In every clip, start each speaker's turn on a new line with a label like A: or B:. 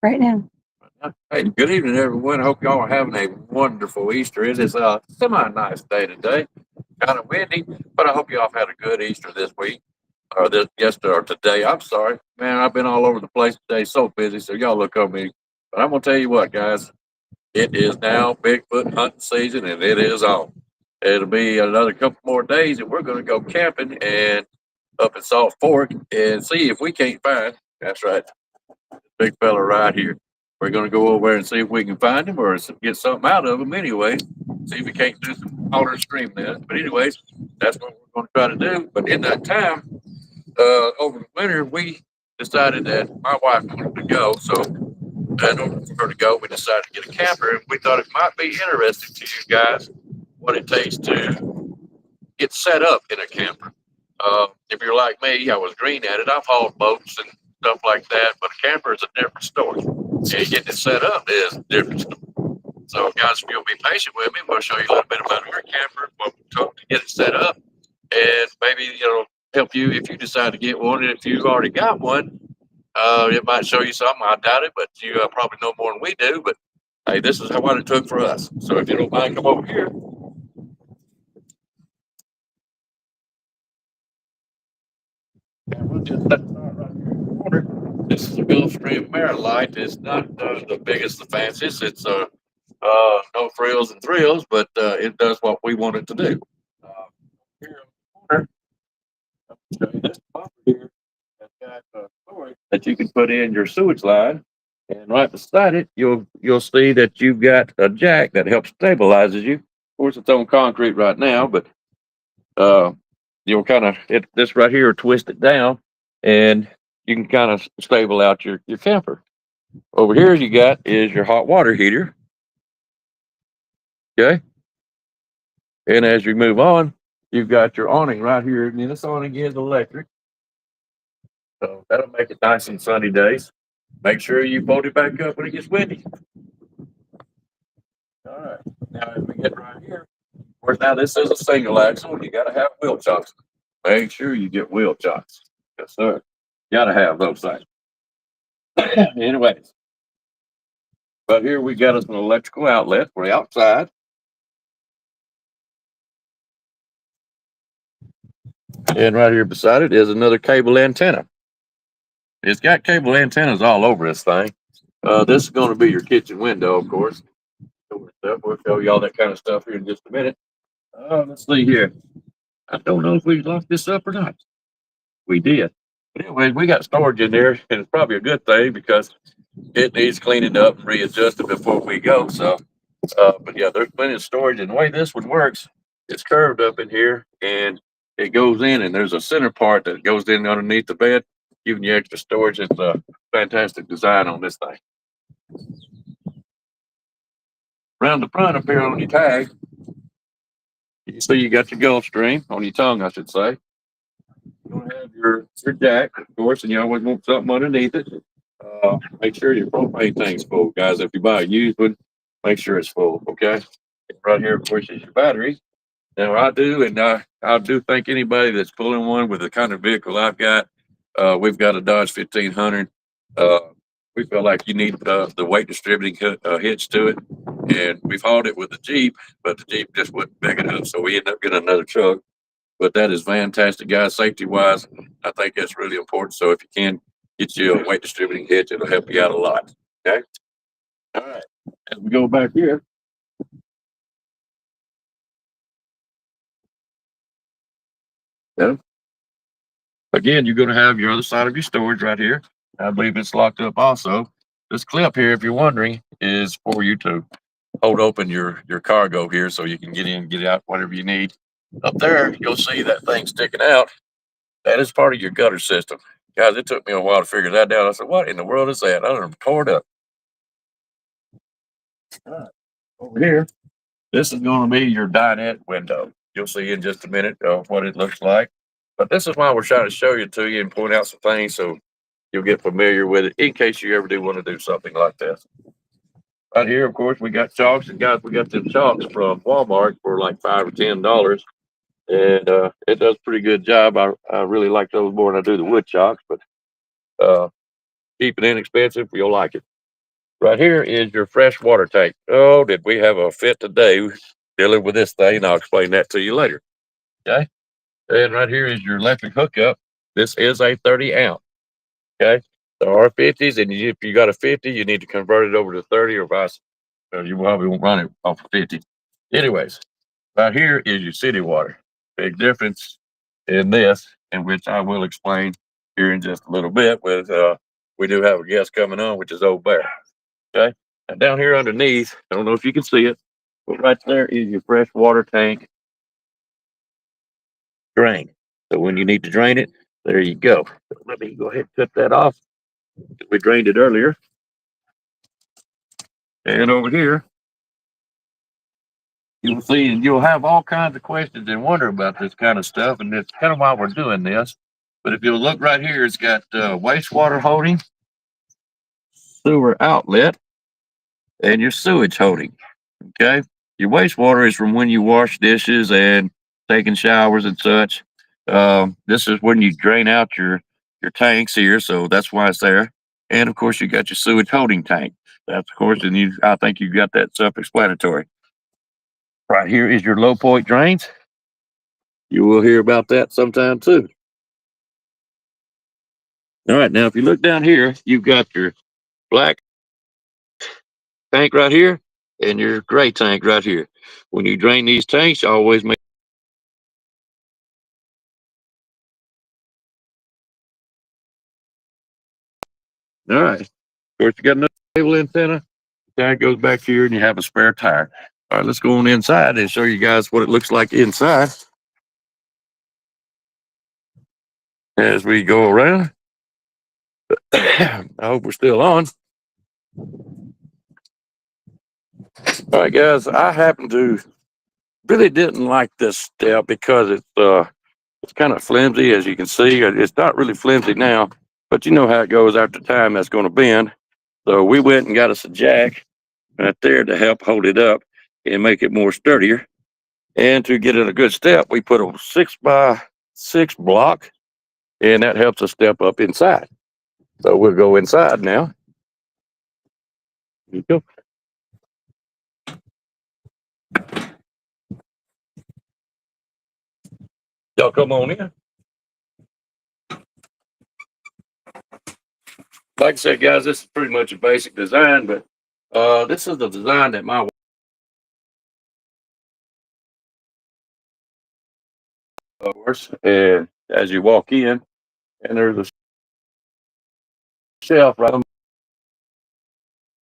A: right now.
B: Hey, good evening, everyone. I hope y'all are having a wonderful Easter. It is a semi-nice day today, kind of windy, but I hope y'all have had a good Easter this week or this yesterday or today. I'm sorry, man. I've been all over the place today, so busy. So y'all look on me, but I'm gonna tell you what, guys. It is now Bigfoot hunting season, and it is on. It'll be another couple more days, and we're gonna go camping and up in Salt Fork and see if we can't find. That's right, big fella right here. We're going to go over there and see if we can find him or get something out of him anyway. See if we can't do some holler stream this. But anyways, that's what we're going to try to do. But in that time, over the winter, we decided that my wife wanted to go. So in order for her to go, we decided to get a camper. And we thought it might be interesting to you guys what it takes to get set up in a camper. If you're like me, I was green at it. I've hauled boats and stuff like that, but a camper is a different story. And getting it set up is a different story. So, guys, if you'll be patient with me, we'll show you a little bit about our camper, what we took to get it set up, and maybe it'll help you if you decide to get one. And if you've already got one, it might show you something. I doubt it, but you probably know more than we do. But hey, this is what it took for us. So, if you don't mind, come over here. And we'll just start right here in the corner. This is a Gulfstream Marilite. It's not the biggest, the fanciest. It's no frills and thrills, but it does what we want it to do. Uh, Here in the corner, I'll show you this bumper here. That's got storage that you can put in your sewage line, and right beside it, you'll see that you've got a jack that helps stabilizes you. Of course, it's on concrete right now, but uh, you'll kind of it this right here twist it down, and you can kind of stable out your camper. Over here, you got is your hot water heater. Okay, and as you move on, you've got your awning right here, and this awning is electric, so that'll make it nice and sunny days. Make sure you fold it back up when it gets windy. All right. Now, as we get right here, of course, now this is a single axle. You got to have wheel chocks. Make sure you get wheel chocks. Yes, sir. Got to have those things. Anyways, but here we got us an electrical outlet for the outside. And right here beside it is another cable antenna. It's got cable antennas all over this thing. This is going to be your kitchen window, of course. We'll show you all that kind of stuff here in just a minute. Let's see here. I don't know if we locked this up or not. We did. But anyway, we got storage in there, and it's probably a good thing because it needs cleaning up and readjusted before we go. So, but yeah, there's plenty of storage. And the way this one works, it's curved up in here, and it goes in, and there's a center part that goes in underneath the bed, giving you extra storage. It's a fantastic design on this thing. Around the front up here on your tag, you see you got your Gulfstream on your tongue, I should say. You're gonna have your jack, of course, and you always want something underneath it. Make sure your propane tank's full, guys. If you buy a used one, make sure it's full. Okay. Right here, of course, is your battery. Now I do, and I do think anybody that's pulling one with the kind of vehicle I've got, we've got a Dodge 1500. Uh, we feel like you need the weight distributing hitch to it, and we've hauled it with the Jeep, but the Jeep just wasn't big enough, so we ended up getting another truck. But that is fantastic, guys. Safety wise, I think that's really important. So if you can get you a weight distributing hitch, it'll help you out a lot. Okay. All right. As we go back here, yeah, again, you're going to have your other side of your storage right here. I believe it's locked up also. This clip here, if you're wondering, is for you to hold open your cargo here so you can get in, get out, whatever you need. Up there, you'll see that thing sticking out. That is part of your gutter system. Guys, it took me a while to figure that out. I said, what in the world is that? I done tore it up. All right. Over here, this is going to be your dinette window. You'll see in just a minute what it looks like. But this is why we're trying to show you to you and point out some things so you'll get familiar with it in case you ever do want to do something like this. Right here, of course, we got chalks, and guys, we got them chalks from Walmart for like $5 or $10, and it does a pretty good job. I really like those more than I do the wood chalks, but uh, cheap and inexpensive, you'll like it. Right here is your fresh water tank. Oh, did we have a fit today dealing with this thing? I'll explain that to you later. Okay. And right here is your electric hookup. This is a 30 amp. Okay. There are 50s, and if you got a 50, you need to convert it over to 30 or vice. You probably won't run it off of 50. Anyways, right here is your city water. Big difference in this, in which I will explain here in just a little bit. We do have a guest coming on, which is Old Bear. Okay. And down here underneath, I don't know if you can see it, but right there is your fresh water tank drain. So when you need to drain it, there you go. So let me go ahead and cut that off. We drained it earlier. And over here, you'll see, and you'll have all kinds of questions and wonder about this kind of stuff. And that's kind of why we're doing this. But if you'll look right here, it's got wastewater holding, sewer outlet, and your sewage holding. Okay. Your wastewater is from when you wash dishes and taking showers and such. This is when you drain out your tanks here, so that's why it's there. And of course, you got your sewage holding tank. That's of course, and I think you got that self-explanatory. Right here is your low point drains. You will hear about that sometime too. All right, now if you look down here, you've got your black tank right here and your gray tank right here. When you drain these tanks, you always make all right. Of course, you got another cable antenna. That goes back here, and you have a spare tire. All right, let's go on inside and show you guys what it looks like inside as we go around. I hope we're still on. All right, guys. I happen to really didn't like this step because it's kind of flimsy, as you can see. It's not really flimsy now, but you know how it goes after time. That's going to bend. So we went and got us a jack right there to help hold it up and make it more sturdier. And to get it a good step, we put a 6x6 block, and that helps us step up inside. So we'll go inside now. Here you go. Y'all come on in. Like I said, guys, this is pretty much a basic design, but this is the design that my wife wears. And as you walk in, and there's a shelf right on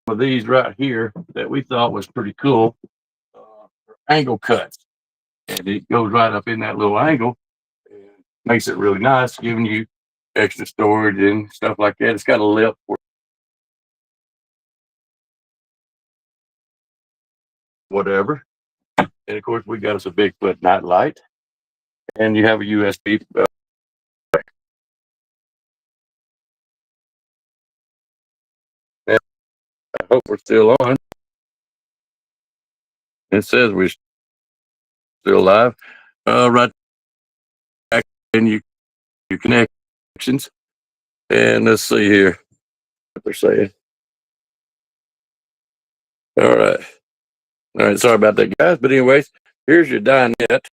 B: with these right here that we thought was pretty cool. Angle cuts, and it goes right up in that little angle and makes it really nice, giving you extra storage and stuff like that. It's got a lip for whatever. And of course, we got us a Bigfoot night light, and you have a USB. I hope we're still on. It says we're still live. Right back in your connections. And let's see here what they're saying. All right. All right. Sorry about that, guys. But anyways, here's your dinette.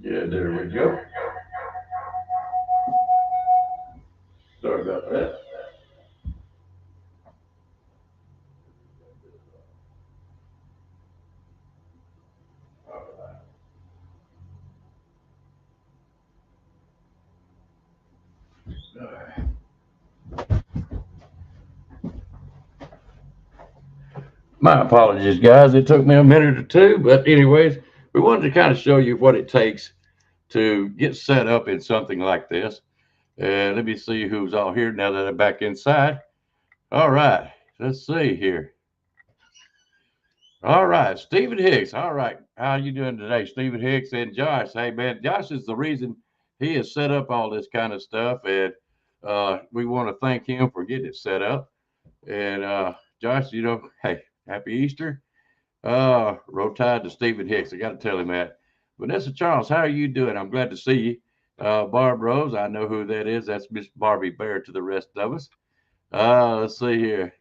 B: Yeah, there we go. Sorry about that. My apologies, guys. It took me a minute or two, but anyways, we wanted to kind of show you what it takes to get set up in something like this. Let me see who's all here now that I'm back inside. All right, let's see here. All right, Stephen Hicks. All right, how you doing today, Stephen Hicks and Josh? Hey, man, Josh is the reason he has set up all this kind of stuff, and we want to thank him for getting it set up. And Josh, hey, happy Easter. Roll Tide to Stephen Hicks. I got to tell him that. Vanessa Charles, how are you doing? I'm glad to see you. Barb Rose, I know who that is. That's Miss Barbie Bear to the rest of us. Let's see here.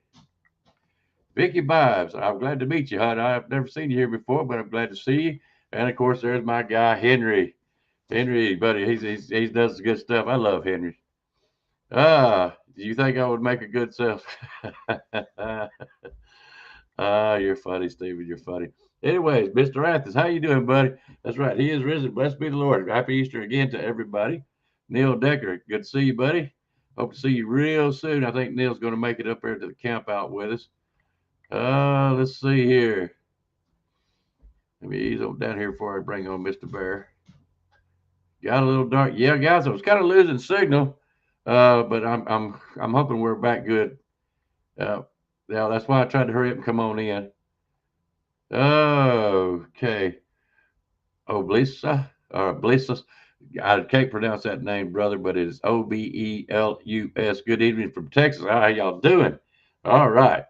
B: Vicky Bives, I'm glad to meet you, hon. I've never seen you here before, but I'm glad to see you. And of course, there's my guy Henry. Henry, buddy, he does good stuff. I love Henry. Do you think I would make a good sales? You're funny, Stephen. You're funny. Anyways, Mr. Athens, how you doing, buddy? That's right. He is risen. Blessed be the Lord. Happy Easter again to everybody. Neil Decker, good to see you, buddy. Hope to see you real soon. I think Neil's going to make it up there to the camp out with us. Let's see here. Let me ease on down here before I bring on Mr. Bear. Got a little dark. Yeah, guys, I was kind of losing signal, but I'm hoping we're back good. Yeah, that's why I tried to hurry up and come on in. Okay. Oblisa or Blissas. I can't pronounce that name, brother, but it is Obelus. Good evening from Texas. How y'all doing? All right,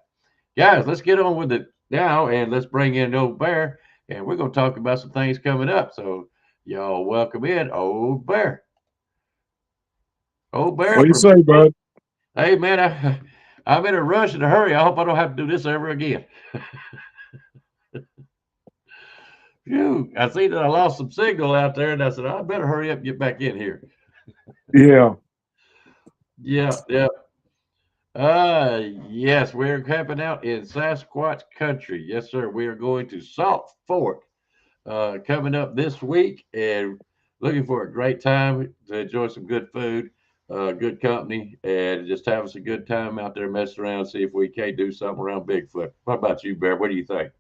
B: guys, let's get on with it now, and let's bring in Old Bear, and we're gonna talk about some things coming up. So, y'all welcome in Old Bear. Old Bear
A: What do you
B: from.
A: say, bud?
B: Hey, man, I'm in a rush and a hurry. I hope I don't have to do this ever again. Phew, I see that I lost some signal out there, and I said I better hurry up and get back in here.
A: Yeah.
B: Yeah, yeah. Yes, we're camping out in Sasquatch country. Yes, sir. We are going to Salt Fork coming up this week and looking for a great time to enjoy some good food, good company, and just have us a good time out there messing around, see if we can't do something around Bigfoot. What about you, Bear? What do you think?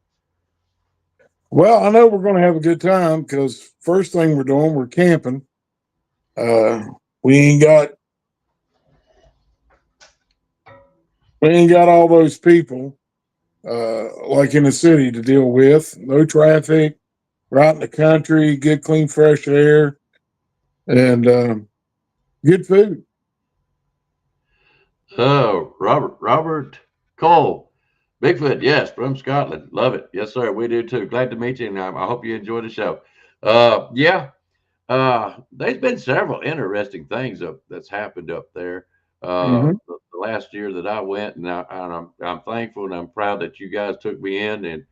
A: Well, I know we're going to have a good time because first thing we're doing, we're camping. Uh, we ain't got we ain't got all those people like in the city to deal with. No traffic, right in the country, good clean fresh air, and good food.
B: Oh, Robert Cole. Bigfoot, yes, from Scotland. Love it. Yes, sir. We do too. Glad to meet you, and I hope you enjoy the show. Yeah, there's been several interesting things that's happened up there.
A: Hmm.
B: The last year that I went, and I'm thankful and I'm proud that you guys took me in and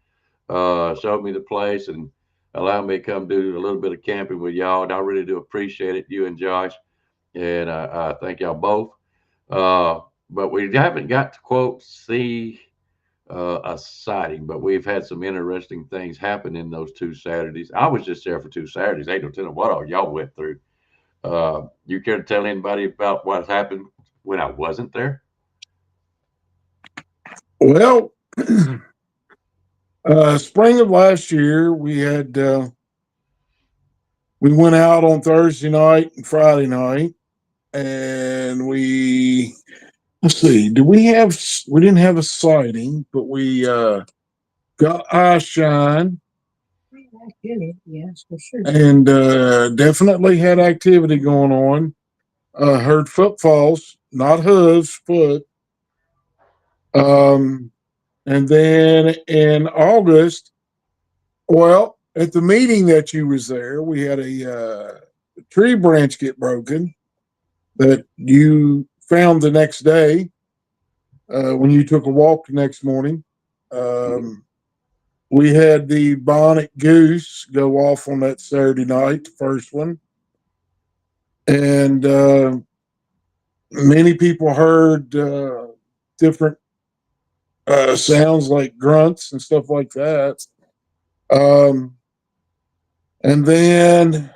B: showed me the place and allowed me to come do a little bit of camping with y'all. And I really do appreciate it, you and Josh, and I thank y'all both. Uh, but we haven't got to quote see a sighting, but we've had some interesting things happen in those 2 Saturdays. I was just there for 2 Saturdays. Ain't no telling what all y'all went through. You care to tell anybody about what happened when I wasn't there?
A: Well, spring of last year, we went out on Thursday night and Friday night, and let's see. We didn't have a sighting, but we got eye shine yes, for sure. And definitely had activity going on. Heard footfalls, not hooves, foot. Um, and then in August, well, at the meeting that you was there, we had a tree branch get broken that you found the next day when you took a walk the next morning. Um, We had the Bonnet Goose go off on that Saturday night, the first one, and many people heard different sounds like grunts and stuff like that. Um, and then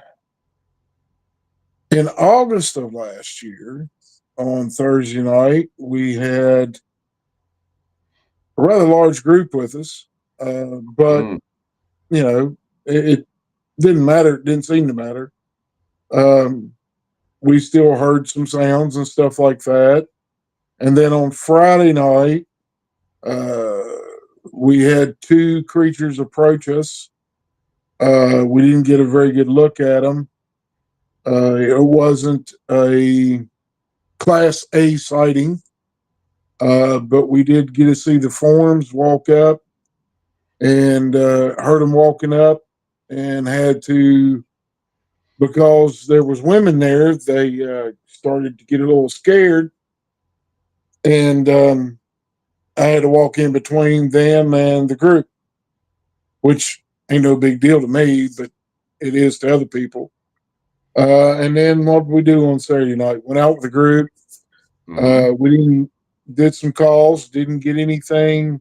A: in August of last year, on Thursday night, we had a rather large group with us, but
C: Mm,
A: it didn't matter. It didn't seem to matter. Um, we still heard some sounds and stuff like that. And then on Friday night, uh, we had two creatures approach us. We didn't get a very good look at them. It wasn't a Class A sighting, but we did get to see the forms walk up and heard them walking up and had to, because there was women there, they started to get a little scared. And I had to walk in between them and the group, which ain't no big deal to me, but it is to other people. And then what did we do on Saturday night? Went out with the group.
C: mm-hmm.
A: We didn't did some calls. Didn't get anything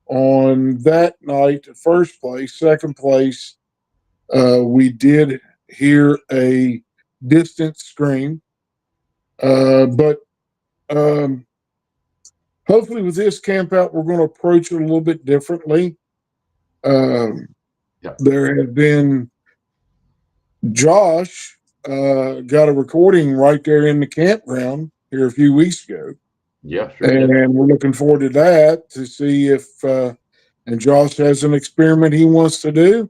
A: on that night. First place, second place. We did hear a distant scream, but um, hopefully with this camp out, we're going to approach it a little bit differently. Um,
C: Yeah.
A: there have been Josh got a recording right there in the campground here a few weeks ago,
C: Yeah, sure did.
A: and we're looking forward to that to see if and Josh has an experiment he wants to do,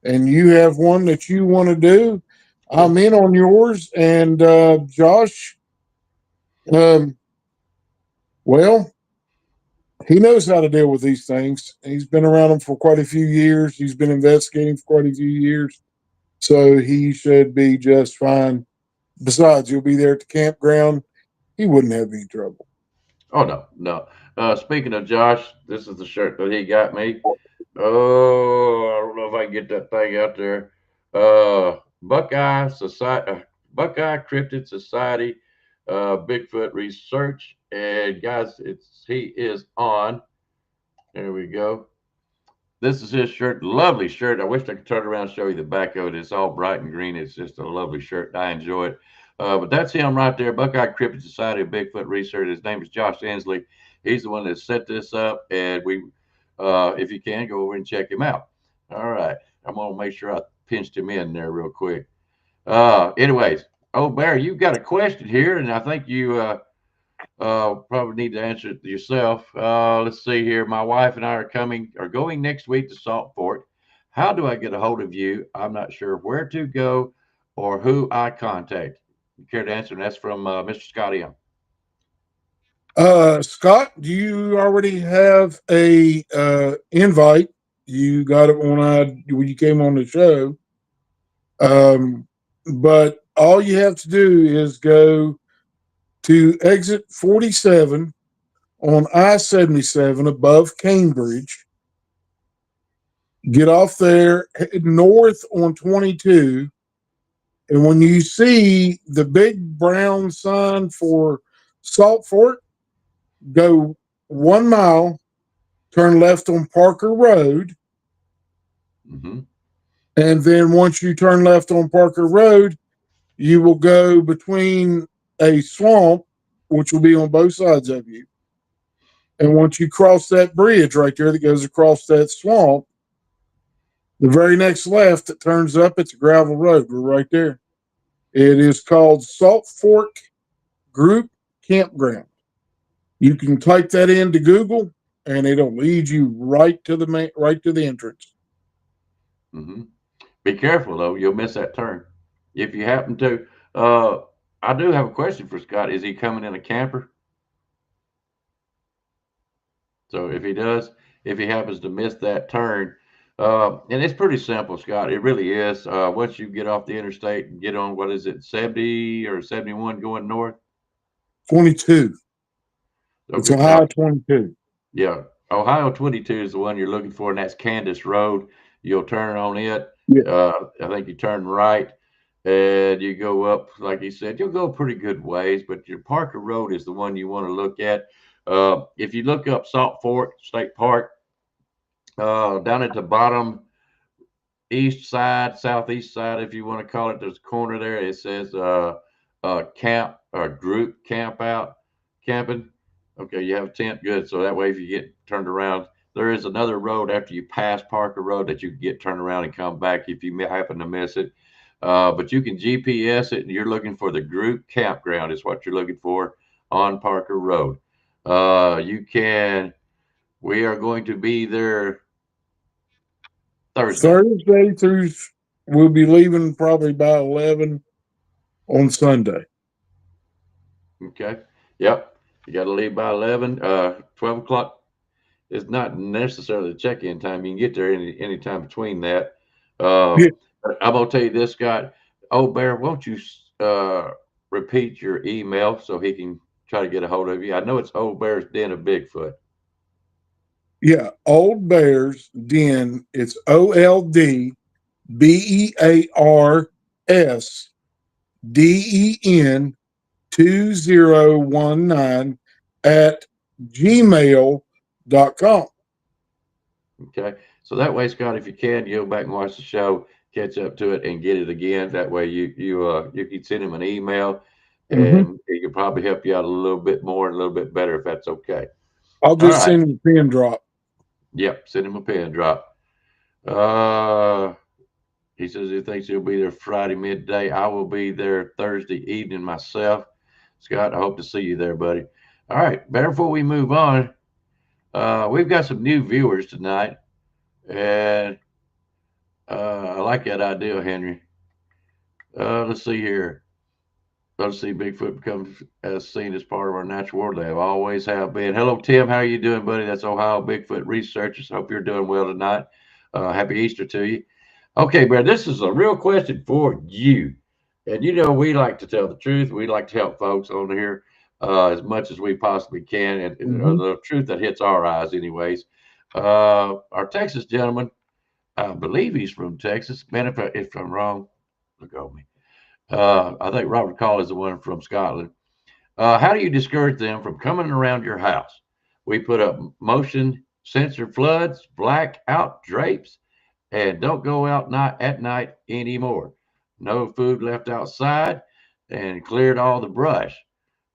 A: and you have one that you want to do.
C: Cool.
A: I'm in on yours, and Josh, um, well, he knows how to deal with these things. He's been around them for quite a few years. He's been investigating for quite a few years, so he should be just fine. Besides, you'll be there at the campground. He wouldn't have any trouble.
C: Oh no, no. Speaking of Josh, this is the shirt that he got me. Oh, I don't know if I can get that thing out there. Buckeye Society, Buckeye Cryptid Society, Bigfoot Research, and guys, it's he is on. There we go. This is his shirt. Lovely shirt. I wish I could turn around and show you the back of it. It's all bright and green. It's just a lovely shirt. I enjoy it. But that's him right there. Buckeye Cryptid Society of Bigfoot Research. His name is Josh Ensley. He's the one that set this up. And if you can, go over and check him out. All right. I'm going to make sure I pinched him in there real quick. Anyways, oh, Barry, you've got a question here. And I think you probably need to answer it yourself. Let's see here. My wife and I are going next week to Salt Fork. How do I get a hold of you? I'm not sure where to go or who I contact. You care to answer? And that's from Mr. Scotty M.
A: Scott, do you already have a invite? You got it when you came on the show. Um, but all you have to do is go to exit 47 on I-77 above Cambridge. Get off there, head north on 22, and when you see the big brown sign for Salt Fork, go 1 mile, turn left on Parker Road,
C: Mm-hmm.
A: and then once you turn left on Parker Road, you will go between a swamp, which will be on both sides of you. And once you cross that bridge right there that goes across that swamp, the very next left that turns up, it's a gravel road. We're right there. It is called Salt Fork Group Campground. You can type that into Google, and it'll lead you right to the entrance.
C: Mm-hmm. Be careful though; you'll miss that turn if you happen to. Uh, I do have a question for Scott. Is he coming in a camper? So if he does, if he happens to miss that turn, and it's pretty simple, Scott. It really is. Once you get off the interstate and get on, what is it, 70 or 71 going north?
A: 22. It's
C: Okay,
A: a
C: now,
A: high 22.
C: yeah. Ohio 22 is the one you're looking for, and that's Candace Road. You'll turn on it.
A: Yeah.
C: I think you turn right, and you go up, like you said, you'll go pretty good ways, but your Parker Road is the one you want to look at. If you look up Salt Fork State Park, down at the bottom east side, southeast side, if you want to call it, there's a corner there. It says camp or group camp out camping. Okay, you have a tent, good. So that way, if you get turned around, there is another road after you pass Parker Road that you can get turned around and come back if you happen to miss it. But you can GPS it, and you're looking for the group campground is what you're looking for on Parker Road. You can. We are going to be there Thursday.
A: Thursday through, we'll be leaving probably by 11 on Sunday.
C: Okay. Yep. You got to leave by 11. 12 o'clock is not necessarily the check-in time. You can get there any time between that.
A: Yeah.
C: I'm going to tell you this, Scott. Oh, Bear, won't you repeat your email so he can try to get a hold of you? I know it's Old Bear's Den of Bigfoot.
A: Yeah. Old Bears Den. It's OldBearsDen 2019 at gmail.com.
C: Okay. So that way, Scott, if you can, you go back and watch the show, catch up to it, and get it again. That way, you can send him an email, and he can probably help you out a little bit more, a little bit better, if that's okay.
A: I'll
C: All
A: just
C: right.
A: send him a pin drop.
C: Yep. Send him a pin drop. He says he thinks he'll be there Friday midday. I will be there Thursday evening myself. Scott, I hope to see you there, buddy. All right. Before we move on, we've got some new viewers tonight, and I like that idea, Henry. Let's see here. Let's see. Bigfoot becomes as seen as part of our natural world. They always have been. Hello, Tim. How are you doing, buddy? That's Ohio Bigfoot Researchers. Hope you're doing well tonight. Happy Easter to you. Okay, Brad, this is a real question for you. And you know, we like to tell the truth. We like to help folks on here as much as we possibly can, and the truth that hits our eyes, anyways. Our Texas gentleman, I believe he's from Texas. Man, if I'm wrong, look at me. I think Robert Call is the one from Scotland. How do you discourage them from coming around your house? We put up motion sensor floods, blackout drapes, and don't go out at night anymore. No food left outside, and cleared all the brush.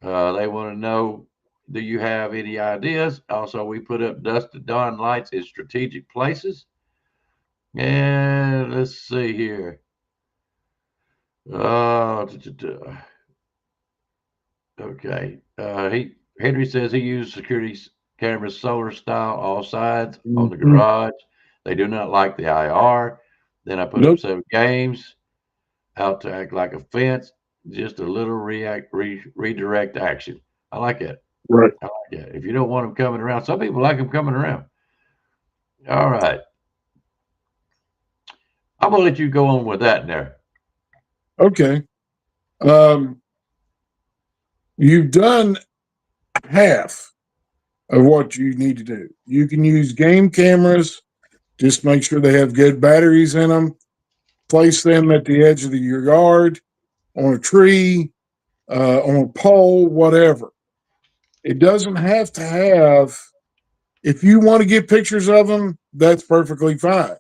C: They want to know, do you have any ideas? Also, we put up dusk to dawn lights in strategic places. And let's see here. Okay. Henry says he used security cameras solar style all sides on the garage. They do not like the IR. Then I put up 7 games out to act like a fence. Just a little redirect action. I like it.
A: Right.
C: I like it. If you don't want them coming around, some people like them coming around. All right. I'm gonna let you go on with that there.
A: Okay. You've done half of what you need to do. You can use game cameras. Just make sure they have good batteries in them. Place them at the edge of your yard, on a tree, on a pole, whatever. It doesn't have to have, if you want to get pictures of them, that's perfectly fine.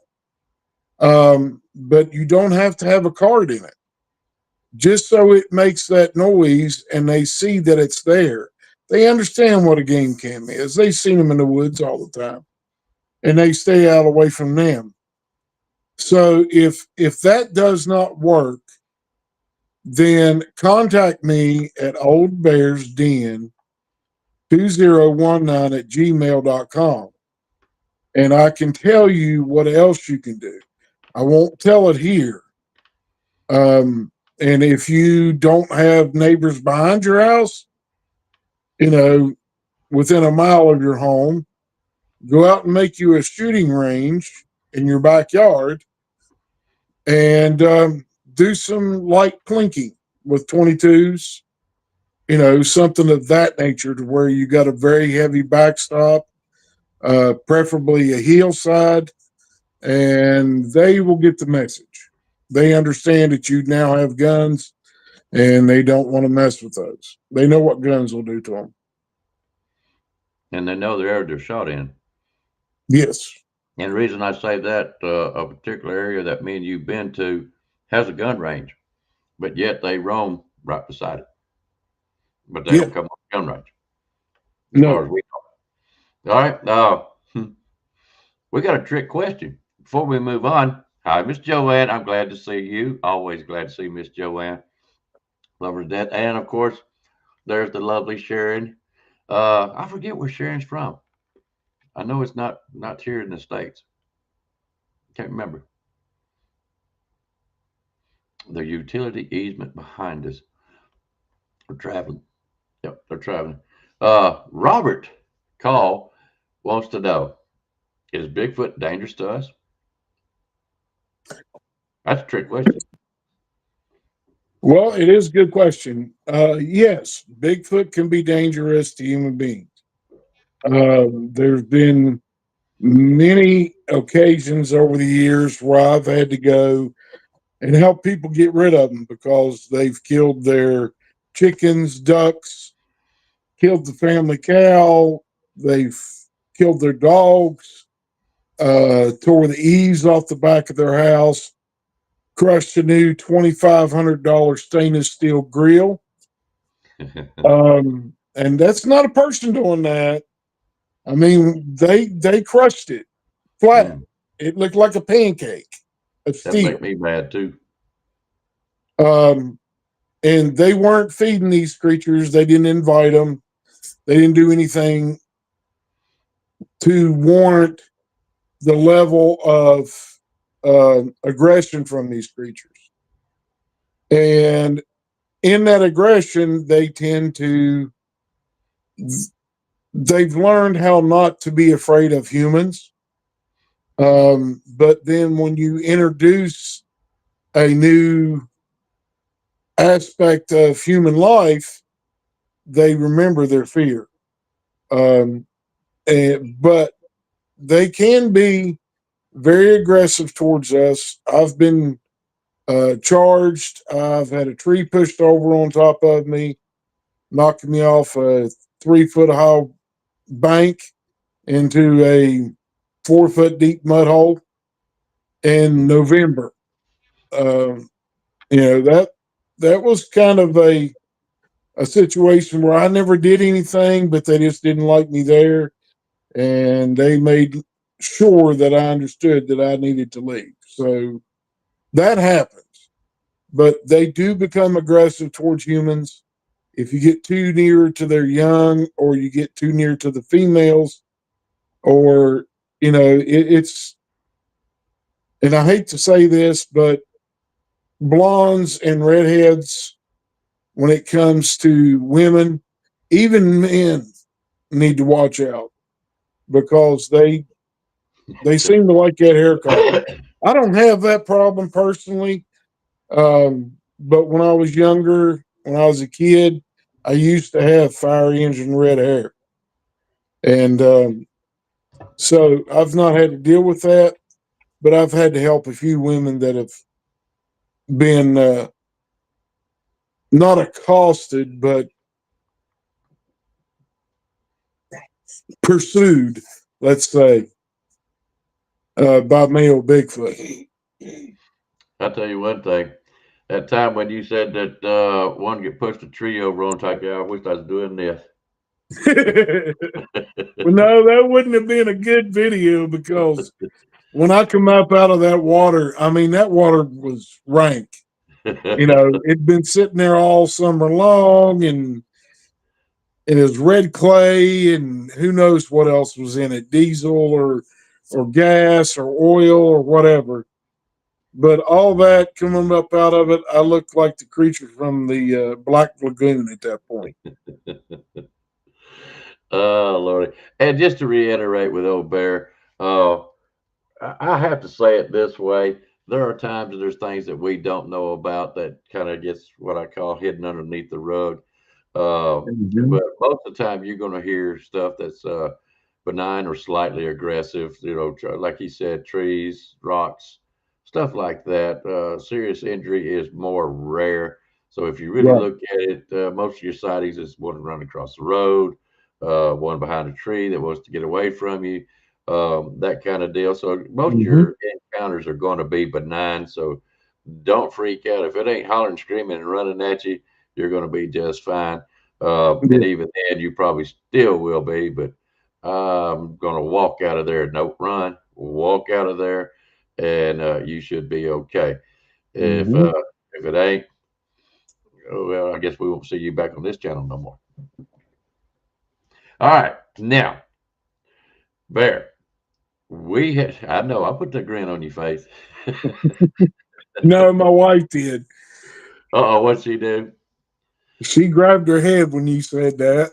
A: But you don't have to have a card in it. Just so it makes that noise and they see that it's there. They understand what a game cam is. They've seen them in the woods all the time, and they stay out away from them. So if that does not work, then contact me at oldbearsden 2019 at gmail.com, and I can tell you what else you can do. I won't tell it here. And if you don't have neighbors behind your house, within a mile of your home, go out and make you a shooting range in your backyard and do some light plinking with 22s, something of that nature, to where you got a very heavy backstop. preferably a hillside, and they will get the message. They understand that you now have guns, and they don't want to mess with those. They know what guns will do to them.
C: And they know the area they're shot in.
A: Yes.
C: And the reason I say that a particular area that me and you've been to has a gun range, but yet they roam right beside it. But they
A: Yeah.
C: don't come on the gun range, as far
A: No.
C: as we know. All right. We got a trick question before we move on. Hi, Miss Joanne. I'm glad to see you. Always glad to see Miss Joanne. Love her to death. And of course, there's the lovely Sharon. I forget where Sharon's from. I know it's not here in the States. Can't remember. The utility easement behind us. They're traveling. Yep, they're traveling. Robert Call wants to know, is Bigfoot dangerous to us? That's a trick question.
A: Well, it is a good question. Yes, Bigfoot can be dangerous to human beings. There's been many occasions over the years where I've had to go and help people get rid of them because they've killed their chickens, ducks, killed the family cow, they've killed their dogs, tore the eaves off the back of their house, crushed a new $2,500 stainless steel grill. And that's not a person doing that. I mean, they crushed it flat.
C: Mm,
A: It looked like a pancake of
C: that
A: steel.
C: make me mad too.
A: Um, and they weren't feeding these creatures. They didn't invite them. They didn't do anything to warrant the level of aggression from these creatures. And in that aggression, they've learned how not to be afraid of humans. But then when you introduce a new aspect of human life, they remember their fear. But they can be very aggressive towards us. I've been charged. I've had a tree pushed over on top of me, knocking me off a 3 foot high bank into a 4 foot deep mud hole in November. Um, that was kind of a situation where I never did anything, but they just didn't like me there, and they made sure that I understood that I needed to leave. So that happens, but they do become aggressive towards humans. If you get too near to their young, or you get too near to the females, or it's, and I hate to say this, but blondes and redheads, when it comes to women, even men need to watch out because they seem to like that hair color. I don't have that problem personally, but when I was younger, when I was a kid, I used to have fire engine red hair, and so I've not had to deal with that, but I've had to help a few women that have been not accosted, but pursued, let's say, by male Bigfoot.
C: I'll tell you one thing. That time when you said that one get pushed a tree over on top, yeah, I wish I was doing this.
A: Well, no, that wouldn't have been a good video because when I come up out of that water, I mean, that water was rank. It'd been sitting there all summer long, and it was red clay, and who knows what else was in it, diesel or gas or oil or whatever. But all that coming up out of it, I looked like the creature from the Black Lagoon at that point.
C: Oh, Lordy. And just to reiterate with old Bear, I have to say it this way. There are times that there's things that we don't know about that kind of gets what I call hidden underneath the rug.
A: Mhm.
C: But most of the time, you're going to hear stuff that's benign or slightly aggressive. Like he said, trees, rocks, stuff like that. Serious injury is more rare. So if you really
A: Right.
C: look at it, most of your sightings is one running across the road, one behind a tree that wants to get away from you, that kind of deal. So most of
A: Hmm.
C: your encounters are going to be benign. So don't freak out. If it ain't hollering, screaming, and running at you, you're going to be just fine. And
A: Yeah.
C: even then, you probably still will be. But I'm going to walk out of there. Don't run. Walk out of there, and you should be okay. If
A: Hmm.
C: uh, if it ain't, oh, well, I guess we won't see you back on this channel no more. All right, now, Bear, I know I put the grin on your face.
A: No, my wife did.
C: Uh-oh, what'd she do?
A: She grabbed her head when you said that.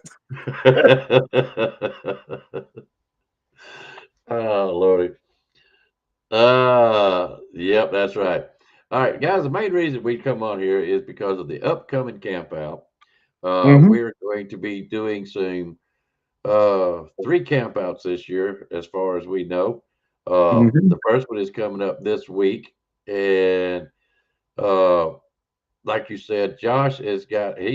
C: Oh, Lordy. Yep, that's right. All right, guys, the main reason we come on here is because of the upcoming camp out.
A: Hmm.
C: We're going to be doing some three campouts this year, as far as we know.
A: Hmm.
C: The first one is coming up this week, and uh, like you said, he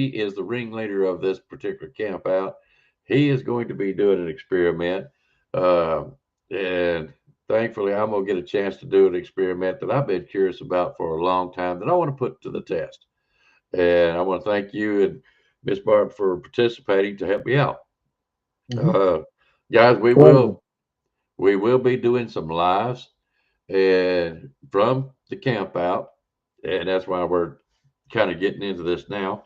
C: is the ringleader of this particular camp out. He is going to be doing an experiment. Uh, and thankfully, I'm going to get a chance to do an experiment that I've been curious about for a long time that I want to put to the test. And I want to thank you and Miss Barb for participating to help me out.
A: Hmm.
C: Uh, guys,
A: Pleasure.
C: we will be doing some lives and from the camp out, and that's why we're kind of getting into this now.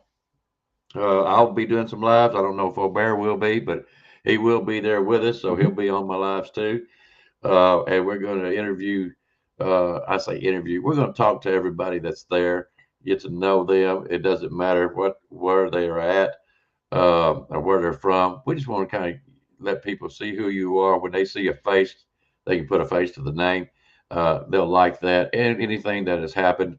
C: I'll be doing some lives. I don't know if O'Bear will be, but he will be there with us, so he'll
A: Hmm.
C: be on my lives too. And we're going to interview. I say interview. We're going to talk to everybody that's there, get to know them. It doesn't matter where they are at or where they're from. We just want to kind of let people see who you are. When they see a face, they can put a face to the name. They'll like that, and anything that has happened,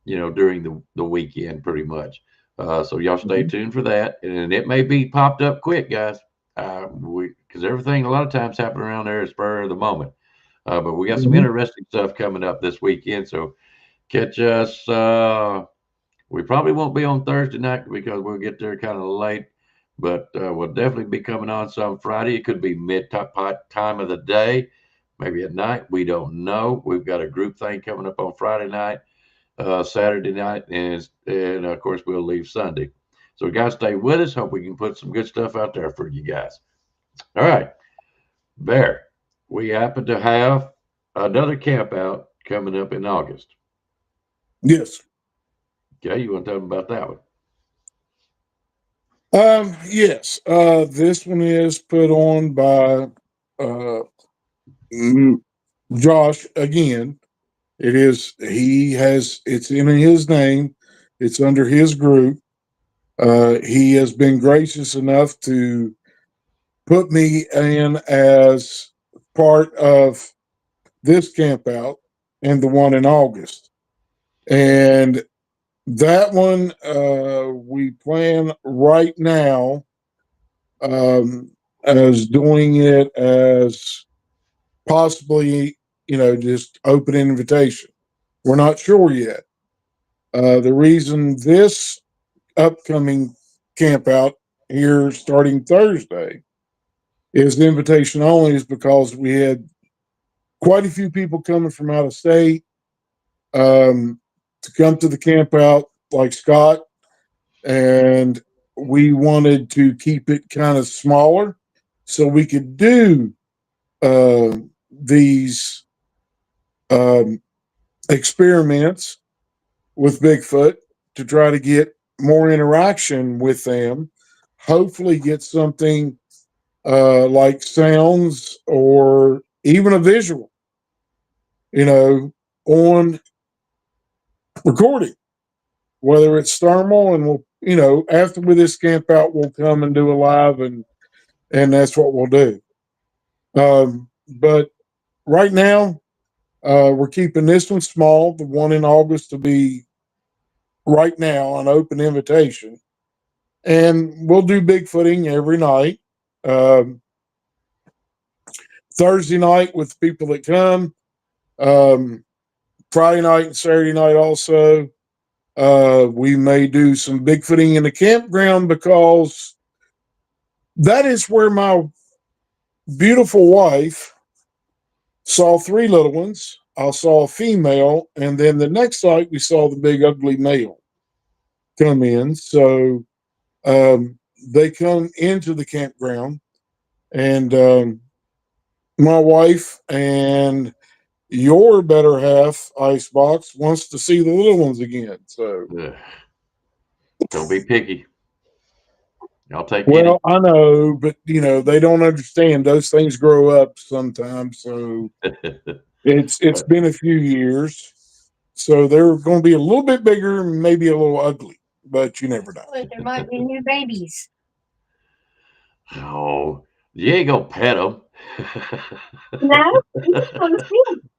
C: during the weekend, pretty much. So y'all stay
A: Hmm.
C: tuned for that, and it may be popped up quick, guys. Because everything a lot of times happen around there is spur of the moment. But we got some
A: Hmm.
C: interesting stuff coming up this weekend, so catch us. We probably won't be on Thursday night because we'll get there kind of late, but we'll definitely be coming on some Friday. It could be mid time of the day, maybe at night. We don't know. We've got a group thing coming up on Friday night, Saturday night, and of course we'll leave Sunday. So guys, stay with us. Hope we can put some good stuff out there for you guys. All right, Bear. We happen to have another camp out coming up in August.
A: Yes.
C: Okay, you want to tell them about that one?
A: Yes. This one is put on by uh, mm, Josh again. It's in his name. It's under his group. He has been gracious enough to put me in as part of this camp out and the one in August. And that one, we plan right now um, as doing it as possibly, just open invitation. We're not sure yet. The reason this upcoming camp out here starting Thursday is invitation only is because we had quite a few people coming from out of state to come to the camp out, like Scott, and we wanted to keep it kind of smaller so we could do uh, these um, experiments with Bigfoot to try to get more interaction with them. Hopefully, get something like sounds or even a visual, you know, on recording, whether it's thermal and we'll, after with this camp out, we'll come and do a live and that's what we'll do. But right now, we're keeping this one small. The one in August to be right now an open invitation, and we'll do bigfooting every night. Um, Thursday night with people that come. Friday night and Saturday night also. We may do some Bigfooting in the campground because that is where my beautiful wife saw 3 little ones. I saw a female, and then the next night we saw the big ugly male come in. So they come into the campground, and my wife and your better half, Icebox, wants to see the little ones again. So,
C: Don't be picky. I'll take
A: well, I know, but they don't understand. Those things grow up sometimes. So
C: any.
A: it's been a few years. So they're going to be a little bit bigger, and maybe a little ugly, but you never know.
D: But there might be new babies.
C: Oh, you ain't gonna pet them.
D: No, you just want to see them.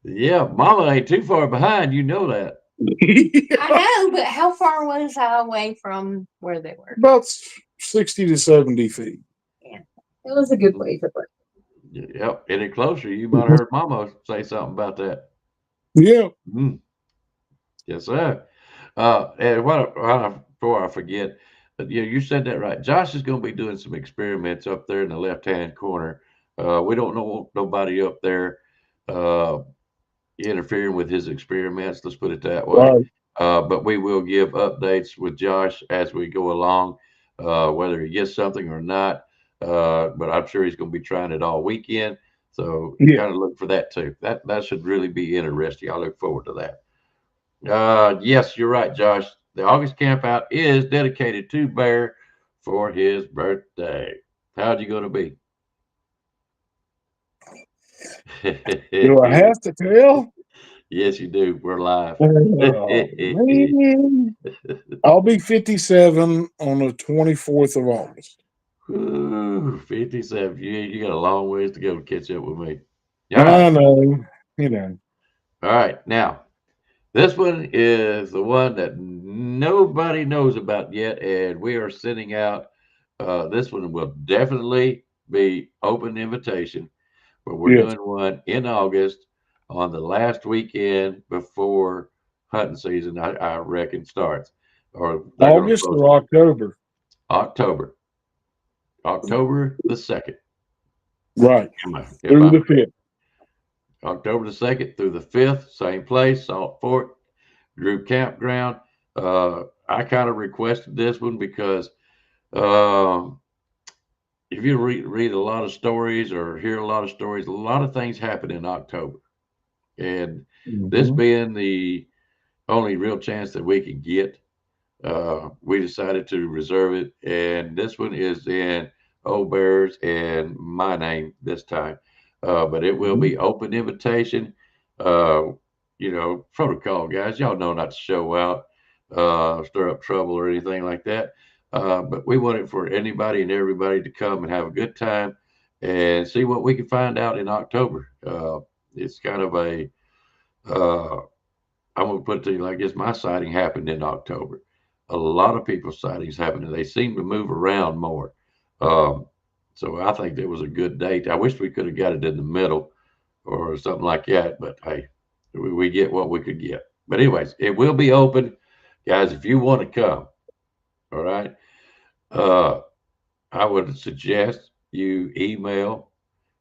C: Yeah, Mama ain't too far behind. You know that.
D: I know, but how far was I away from where they were?
A: About 60 to 70 feet.
D: Yeah, it was a good way to put.
C: Yep. Any closer, you might have heard Mama say something about that.
A: Yeah.
C: Mm. Yes, sir. And before I forget, you said that right. Josh is going to be doing some experiments up there in the left-hand corner. We don't know nobody up there interfering with his experiments. Let's put it that way.
A: Right.
C: But we will give updates with Josh as we go along, whether he gets something or not. But I'm sure he's going to be trying it all weekend. So
A: Yeah.
C: kind of look for that too. That should really be interesting. I look forward to that. Yes, you're right, Josh. The August campout is dedicated to Bear for his birthday. How'd you going to be?
A: Do I have to tell?
C: Yes, you do. We're live.
A: Oh, man. I'll be 57 on the 24th of August.
C: Ooh, 57. You got a long ways to go to catch up with me. All right.
A: I know. You know.
C: All right. Now, this one is the one that nobody knows about yet, and we are sending out. This one will definitely be open invitation, but we're
A: Yes.
C: doing one in August on the last weekend before hunting season. I reckon starts, or they're going to
A: August
C: post
A: or October.
C: October, October the 2nd.
A: Right.
C: If
A: Through
C: I'm
A: the 5th.
C: October the 2nd through the 5th, same place, Salt Fork Group Campground. I kind of requested this one because if you read a lot of stories or hear a lot of stories, a lot of things happen in October. And this
A: Mhm.
C: being the only real chance that we could get, we decided to reserve it. And this one is in Old Bears and my name this time. But it will be open invitation. Uh, protocol, guys. Y'all know not to show out, stir up trouble or anything like that. But we want it for anybody and everybody to come and have a good time and see what we can find out in October. It's kind of uh, I'm going to put it to you like this. My sighting happened in October. A lot of people's sightings happened, and they seem to move around more. Um, so I think it was a good date. I wish we could have got it in the middle or something like that, but hey, we get what we could get. But anyways, it will be open. Guys, if you want to come, all right, uh, I would suggest you email.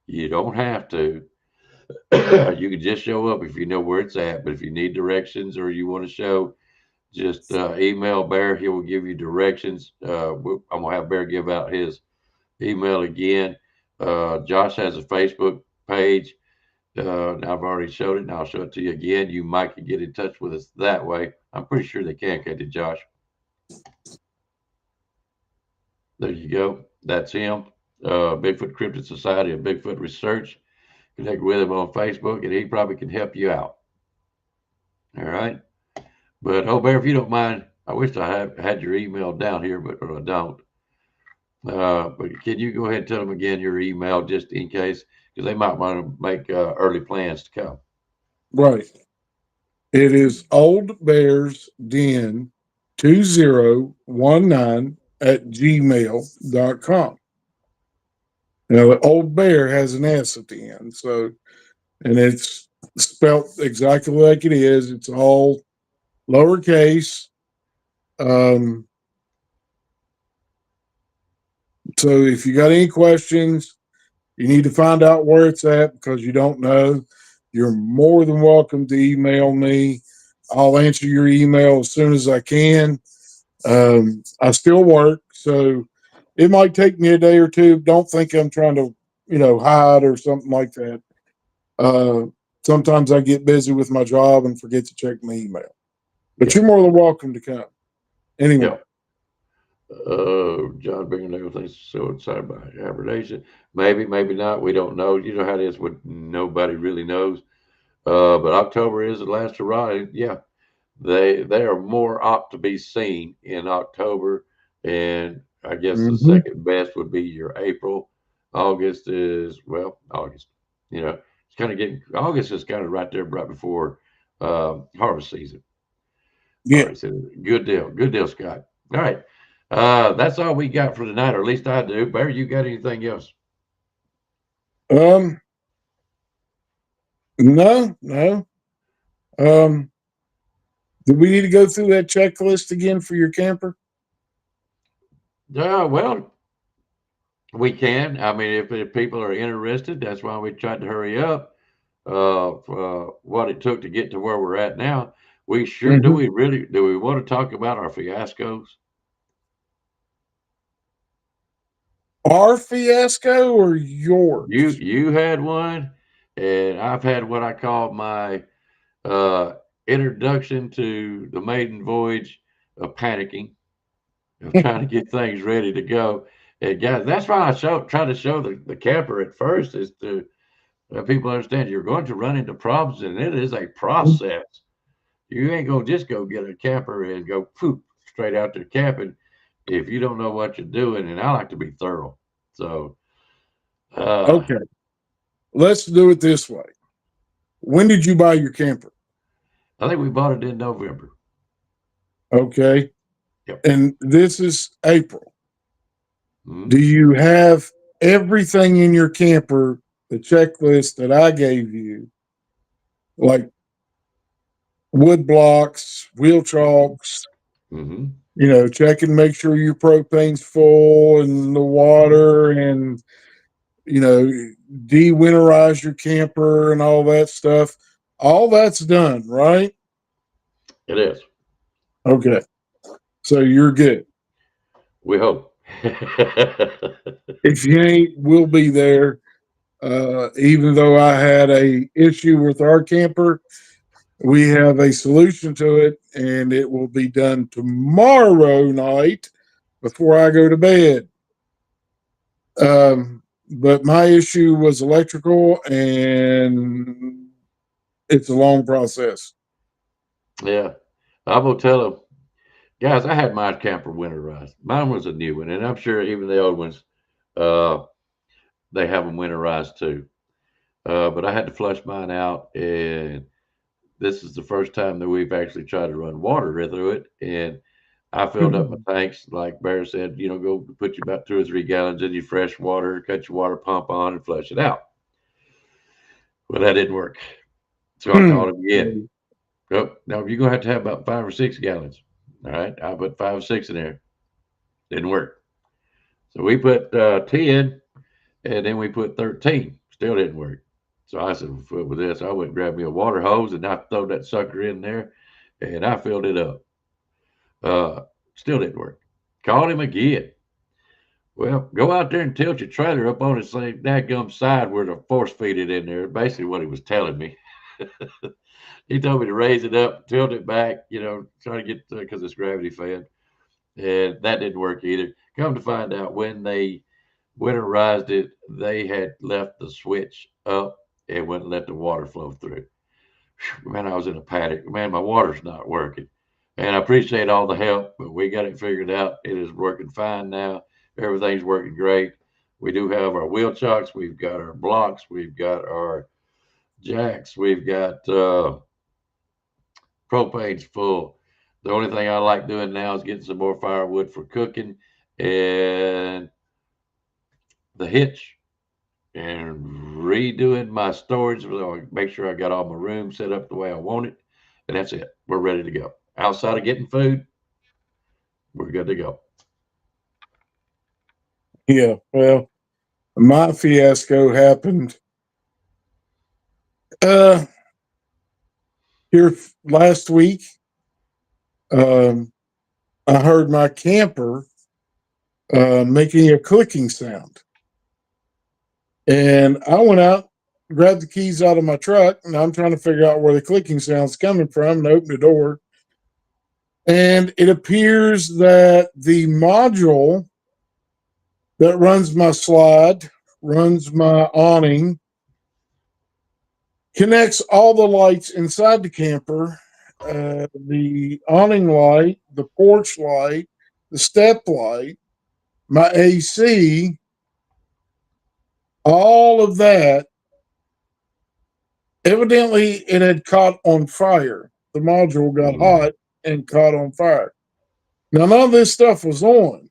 C: You don't have to. You can just show up if you know where it's at. But if you need directions or you want to show, just email Bear. He will give you directions. I'm gonna have Bear give out his email again. Josh has a Facebook page. I've already showed it, and I'll show it to you again. You might can get in touch with us that way. I'm pretty sure they can't you, Josh? There you go. That's him. Bigfoot Cryptid Society of Bigfoot Research. Connect with him on Facebook, and he probably can help you out. All right. But Bear, if you don't mind, I wish I had your email down here, but I don't. But can you go ahead and tell them again your email just in case, because they might want to make early plans to come.
A: Right. It is Old Bears Den 2019 at gmail.com. Now, Old Bear has an S at the end, so and it's spelt exactly like it is. It's all lowercase. Um, so if you got any questions, you need to find out where it's at because you don't know. You're more than welcome to email me. I'll answer your email as soon as I can. I still work, so it might take me a day or two. Don't think I'm trying to, hide or something like that. Uh, Sometimes I get busy with my job and forget to check my email. But
C: Yeah.
A: you're more than welcome to come. Anyway.
C: Yeah. John bringing everything so excited by hibernation. Maybe, maybe not. We don't know. You know how it is when nobody really knows. But October is the last hurrah. Yeah, they are more apt to be seen in October, and I guess the
A: Hmm.
C: second best would be your April. August is August. You know, it's kind of getting August is kind of right there, right before harvest season. All
A: Yeah.
C: right, so good deal, Scott. All right, that's all we got for tonight, or at least I do. Bear, you got anything else?
A: Um, no, no. Um, do we need to go through that checklist again for your camper?
C: Well, we can. I mean, if people are interested, that's why we tried to hurry up. What it took to get to where we're at now. We sure do.
A: Hmm.
C: We want to talk about our fiascos?
A: Our fiasco or yours?
C: You had one, and I've had what I call my uh, introduction to the maiden voyage of panicking, of trying to get things ready to go. And guys, that's why try to show the camper at first is to let people understand you're going to run into problems, and it is a process. You ain't gonna just go get a camper and go poop straight out there camping if you don't know what you're doing. And I like to be thorough. So uh,
A: Okay, let's do it this way. When did you buy your camper?
C: I think we bought it in November.
A: Okay,
C: Yep.
A: and this is April.
C: Mhm.
A: Do you have everything in your camper, the checklist that I gave you, like wood blocks, wheel
C: Mhm.
A: chalks,
C: Mhm.
A: check and make sure your propane's full and the water and, you know, de-winterize your camper and all that stuff. All that's done, right?
C: It is.
A: Okay. So you're good.
C: We hope.
A: If you ain't, we'll be there. Even though I had a issue with our camper, we have a solution to it, and it will be done tomorrow night before I go to bed. But my issue was electrical, and it's a long process.
C: Yeah. I'm gonna tell them, guys. I had my camper winterized. Mine was a new one, and I'm sure even the old ones, uh, they have them winterized too. But I had to flush mine out, and this is the first time that we've actually tried to run water through it. And I filled up my tanks, like Bear said, go put you about 2 or 3 gallons in your fresh water, cut your water pump on, and flush it out. Well, that didn't work. So I called him again. Oh, now you're going to have about 5 or 6 gallons. All right. I put 5 or 6 in there. Didn't work. So we put 10 and then we put 13. Still didn't work. So I said, well, with this, I went and grabbed me a water hose and I throw that sucker in there and I filled it up. Uh, Still didn't work. Called him again. Well, go out there and tilt your trailer up on its dadgum side where to force feed it in there. Basically, what he was telling me. He told me to raise it up, tilt it back, try to get because it's gravity fed. And that didn't work either. Come to find out, when they winterized it, they had left the switch up and wouldn't let the water flow through. Man, I was in a panic. Man, my water's not working. And I appreciate all the help, but we got it figured out. It is working fine now. Everything's working great. We do have our wheel chocks. We've got our blocks. We've got our jacks. We've got propane's full. The only thing I like doing now is getting some more firewood for cooking, and the hitch. and redoing my storage. So I make sure I got all my rooms set up the way I want it. And that's it. We're ready to go. Outside of getting food, we're good to go.
A: Yeah, well, my fiasco happened uh here last week. Um, I heard my camper making a clicking sound, and I went out, grabbed the keys out of my truck, and I'm trying to figure out where the clicking sound's coming from, and open the door, and it appears that the module that runs my slide, runs my awning, connects all the lights inside the camper, the awning light, the porch light, the step light, my AC, all of that. Evidently, it had caught on fire. The module got hot and caught on fire. Now, none of this stuff was on.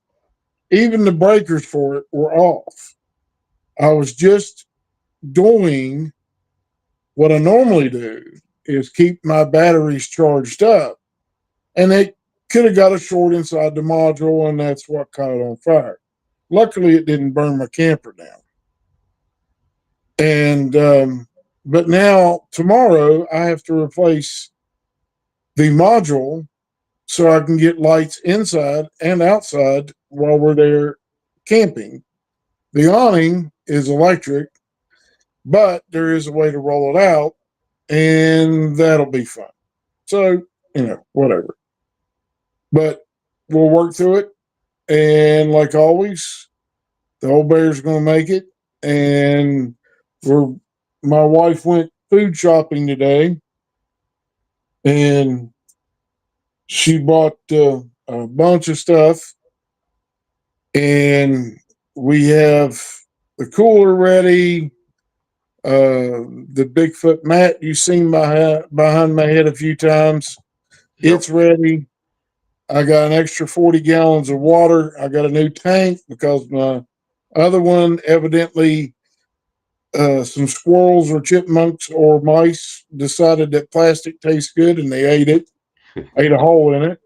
A: Even the breakers for it were off. I was just doing what I normally do, is keep my batteries charged up. And it could have got a short inside the module, and that's what caught it on fire. Luckily, it didn't burn my camper down. And but now tomorrow I have to replace the module so I can get lights inside and outside while we're there camping. The awning is electric, but there is a way to roll it out, and that'll be fun. So, whatever. But we'll work through it. And like always, the old bear's going to make it. And my wife went food shopping today, and she bought a bunch of stuff. And we have the cooler ready. The Bigfoot mat you've seen behind my head a few times.
C: Yep.
A: It's ready. I got an extra 40 gallons of water. I got a new tank because my other one, evidently, some squirrels or chipmunks or mice decided that plastic tastes good and they ate it, ate a hole in it.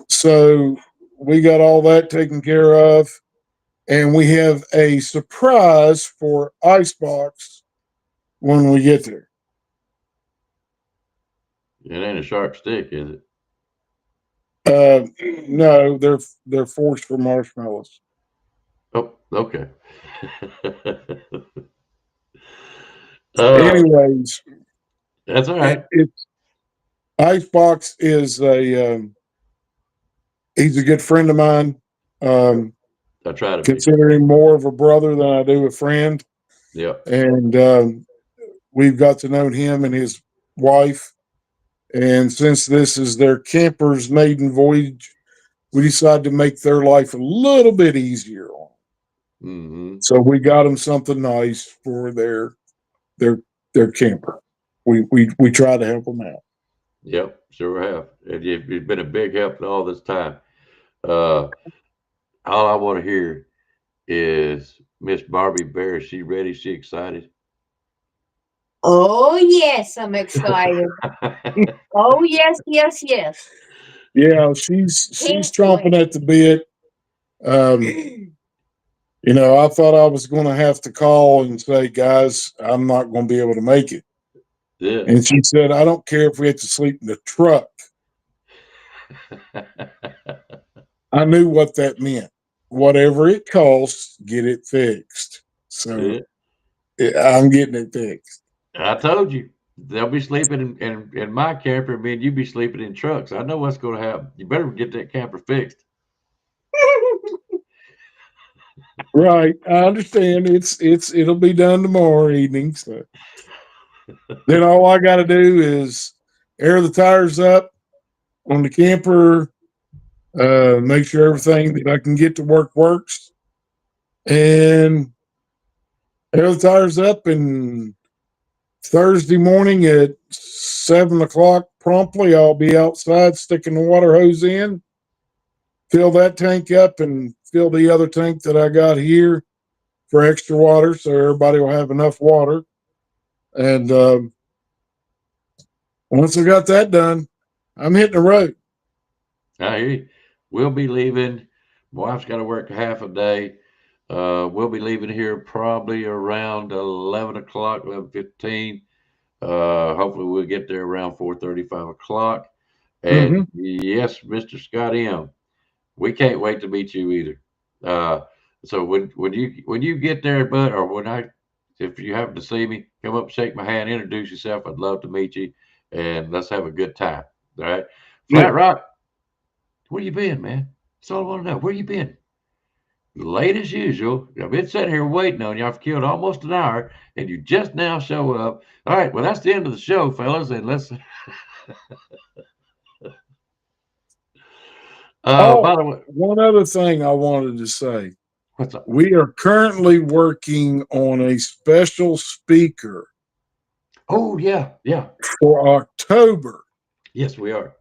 A: So we got all that taken care of. And we have a surprise for Icebox when we get there.
C: It ain't a sharp stick, is it?
A: No, they're forced for marshmallows.
C: Oh, okay.
A: Anyways,
C: That's all right.
A: It's Icebox is he's a good friend of mine.
C: I try to
A: Consider him more of a brother than I do a friend.
C: be. Yep.
A: And we've got to know him and his wife. And since this is their camper's maiden voyage, we decided to make their life a little bit easier on them.
C: Mm-hmm.
A: So we got them something nice for their camper. We try to help them out.
C: Yep, sure have. And you've been a big help in all this time. All I want to hear is Miss Barbie Bear. Is she ready? Is she excited?
D: Oh, yes, I'm excited. Oh, yes, yes, yes.
A: Yeah, she's chomping at the bit. I thought I was going to have to call and say, guys, I'm not going to be able to make it.
C: Yeah.
A: And she said, I don't care if we have to sleep in the truck. I knew what that meant. Whatever it costs, get it fixed. So I'm getting it fixed.
C: I told you. They'll be sleeping in my camper, and me and you be sleeping in trucks. I know what's going to happen. You better get that camper fixed.
A: Right. I understand. It'll be done tomorrow evening. So then all I got to do is air the tires up on the camper, make sure everything that I can get to work works, and air the tires up. And Thursday morning at 7:00 promptly, I'll be outside sticking the water hose in, fill that tank up, and fill the other tank that I got here, for extra water, so everybody will have enough water. And once I got that done, I'm hitting the road.
C: I hear you. We'll be leaving. My wife's got to work half a day. We'll be leaving here probably around 11 o'clock, 11:15. Hopefully we'll get there around 4:30, 5 o'clock. And yes, Mr. Scott M., we can't wait to meet you either. So when you get there, bud, or if you happen to see me, come up, shake my hand, introduce yourself. I'd love to meet you, and let's have a good time. All right,
A: Yeah.
C: Flat Rock, where you been, man? That's all I want to know. Where you been? Late as usual. I've been sitting here waiting on you. I've killed almost an hour, and you just now show up. All right, well, that's the end of the show, fellas, and let's. By the way,
A: one other thing I wanted to say.
C: what's up?
A: We are currently working on a special speaker
C: Oh, yeah.
A: for October.
C: Yes, we are.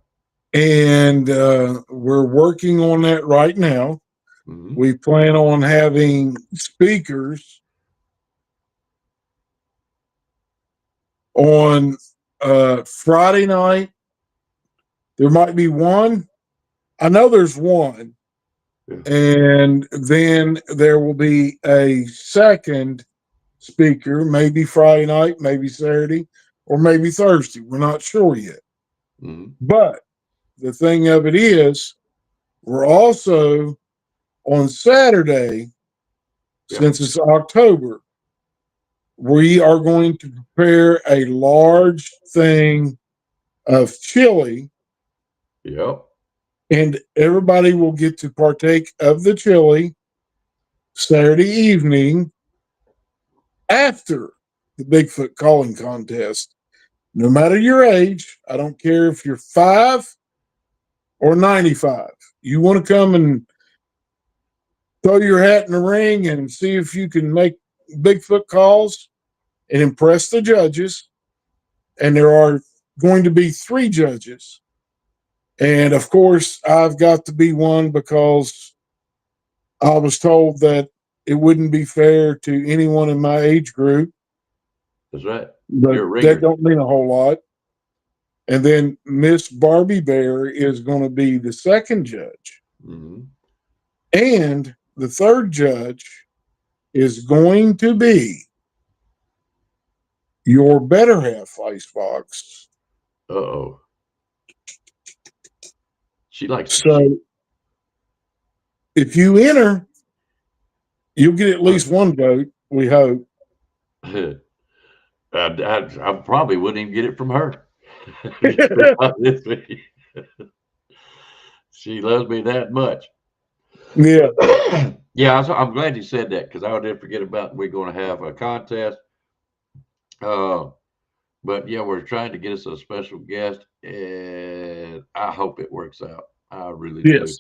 A: And we're working on that right now.
C: Mhm.
A: We plan on having speakers on Friday night. There might be one. I know there's one.
C: Yeah.
A: And then there will be a second speaker, maybe Friday night, maybe Saturday, or maybe Thursday. We're not sure yet.
C: Mhm.
A: But the thing of it is, we're also on Saturday,
C: Yeah.
A: since it's October, we are going to prepare a large thing of chili,
C: Yep.
A: and everybody will get to partake of the chili Saturday evening after the Bigfoot calling contest. No matter your age, I don't care if you're 5 or 95. You want to come and throw your hat in the ring and see if you can make Bigfoot calls and impress the judges. And there are going to be 3 judges. And of course, I've got to be one because I was told that it wouldn't be fair to anyone in my age group.
C: That's right.
A: But
C: You're a
A: that
C: ringer.
A: don't mean a whole lot. And then Miss Barbie Bear is going to be the second judge.
C: Mhm.
A: And the third judge is going to be your better half icebox.
C: Uh-oh. She likes
A: So if you enter, you'll get at least one vote, we hope.
C: I probably wouldn't even get it from her. She loves me that much.
A: Yeah.
C: Yeah, I'm glad you said that because I did forget about we're going to have a contest. But yeah, we're trying to get us a special guest, and I hope it works out. I really do.
A: Yes.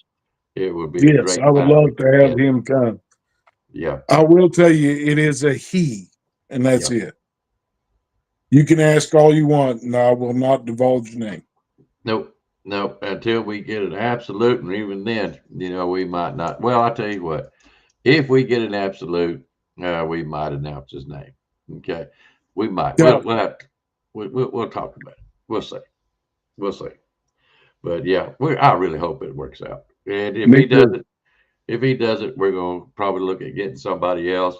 C: It would be a
A: Yes.
C: great
A: I would
C: time.
A: love to have him come.
C: Yeah.
A: I will tell you, it is a he, and that's it. You can ask all you want, and I will not divulge name.
C: Nope. Until we get an absolute, and even then, we might not. Well, I tell you what, if we get an absolute, we might announce his name. Okay, we might.
A: Yeah.
C: We'll have to, we'll talk about it. We'll see. But yeah, I really hope it works out. And if
A: Me
C: he
A: too.
C: doesn't, we're gonna probably look at getting somebody else.